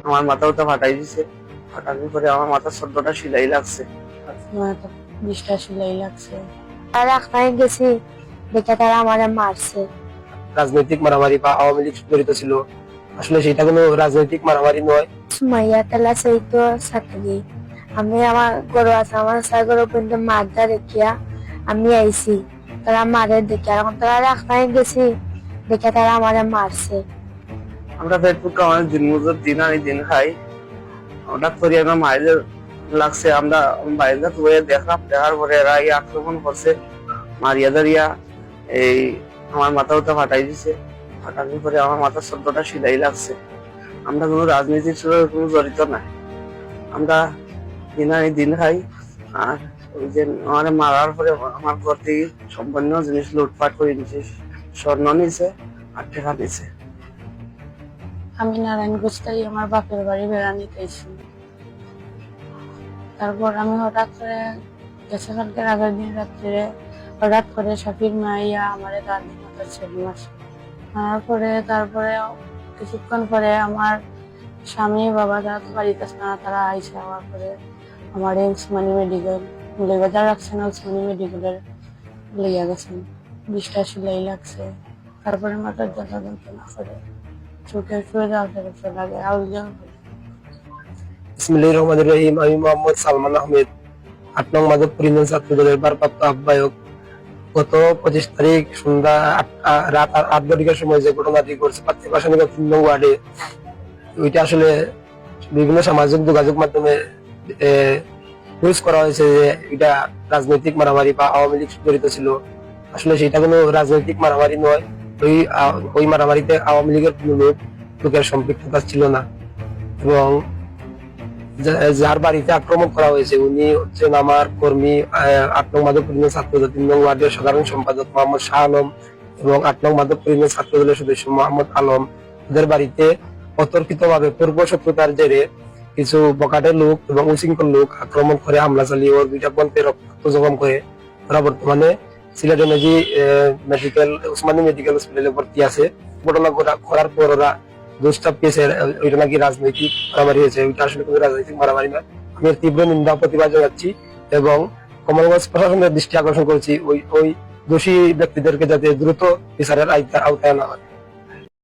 আমার মাথাও তো ফাটাই দিছে। ফাটানোর পরে আমার মাথার 14টা সেলাই লাগছে। মাথা 20টা সেলাই লাগছে। আর রাস্তায় গেছি, দেখে তারা আমারে মারছে। রাজনৈতিক মারামারি বা আওয়ামী লীগ জড়িত ছিল, আসলে সেটা কোনো রাজনৈতিক মারামারি নয়। সুমাইয়া তেলা চাইতো ছাত্রী। আমি আমার গরু আছে, আমার গরু পর্যন্ত মারদা দেখিয়া আমি আইছি, তারা মারে দেখে। এখন তারা রাস্তায় গেছি, দেখে তারা আমারে মারছে। আমরা পেট পুট্টা অনেক দিন মজুর দিন আনি দিন খাই। হঠাৎ করে আমার মায়ের লাগছে, আমরা বাইরে তুলে দেখার পরে এরা এই আক্রমণ করছে, মারিয়া দাঁড়িয়া এই আমার মাথাও তো ফাটাই দিছে। ফাটানোর পরে আমার মাথার 14টা সেলাই লাগছে। আমরা কোনো রাজনীতির সাথে কোনো জড়িত নাই। আমরা দিন আনি দিন খাই। আর ওই যে আমার মারার পরে আমার ঘর থেকে সম্পূর্ণ জিনিস লুটপাট করে নিছে। স্বর্ণ নিছে আর টাকা নিছে। আমি নারায়ণগঞ্জ থেকে আমার বাপের বাড়ি বেড়ানি গেছি। তারপর আমি হঠাৎ করে গতকালকের আগের দিন রাত্রে হঠাৎ করে শাফির মাইয়া আমার গাড়ি মাথার ছেলে মাসে মারার পরে তারপরে কিছুক্ষণ পরে আমার স্বামী বাবা যারা তো বাড়িতে আছে না, তারা আইসে আমার পরে আমার উসমানী মেডিকেল বাজার রাখছে না, উসমানী মেডিকেলের লইয়া গেছেন। 20টা সেলাই লাগছে। তারপরে মাথার ব্যথা যন্ত্রণা করে, চোখে শুয়ে যাওয়া লাগে আউল যাওয়া। বিসমিল্লাহির রহমানির রহিম। আমি মোহাম্মদ সালমান আহমেদ, 8 নং মাধবপুর ইউনিয়ন ছাত্র দলের ভারপ্রাপ্ত আহ্বায়ক। গত 25 তারিখ সন্ধ্যা রাত 8 ঘটিকার সময় যে ঘটনাটি ঘটছে পাত্রীপাশানিকা 3 নং ওয়ার্ডে, ওইটা আসলে বিভিন্ন সামাজিক যোগাযোগ মাধ্যমে নিউজ করা হয়েছে যে এটা রাজনৈতিক মারামারি বা আওয়ামী লীগ জড়িত ছিল। আসলে সেটা কোনো রাজনৈতিক মারামারি নয়। ওই মারামারিতে আওয়ামী লীগের কোনো লোকের সম্পৃক্ততা ছিল না। এবং যার বাড়িতে আক্রমণ করা হয়েছে উনি হচ্ছেন আমার কর্মী, 8 নং মাধবপুর ইউনিয়ন ছাত্রদল 3 নং ওয়ার্ডের সাধারণ সম্পাদক মোহাম্মদ শাহ আলম এবং 8 নং মাধবপুর ইউনিয়ন ছাত্রদলের সদস্য মোহাম্মদ আলম। ওদের বাড়িতে অতর্কিতভাবে পূর্ব শত্রুতার জেরে কিছু বকাটে লোক এবং উশৃঙ্খল লোক আক্রমণ করে হামলা চালিয়ে ওর 2টা বোনকে রক্তাক্ত জখম করে ওরা বর্তমানে Sylhet energy medical Usmani medical হসপিটালে ভর্তি আছে। ঘটনা করার পর ওরা দোষটা পেয়েছে ওইটা নাকি রাজনৈতিক মারামারি হয়েছে। ওইটা আসলে কোনো রাজনৈতিক মারামারি নয়। আমি এর তীব্র নিন্দা প্রতিবাদ জানাচ্ছি এবং কমলগঞ্জ প্রশাসনের দৃষ্টি আকর্ষণ করছি ওই দোষী ব্যক্তিদেরকে যাতে দ্রুত বিচারের আওতায় আনা হয়।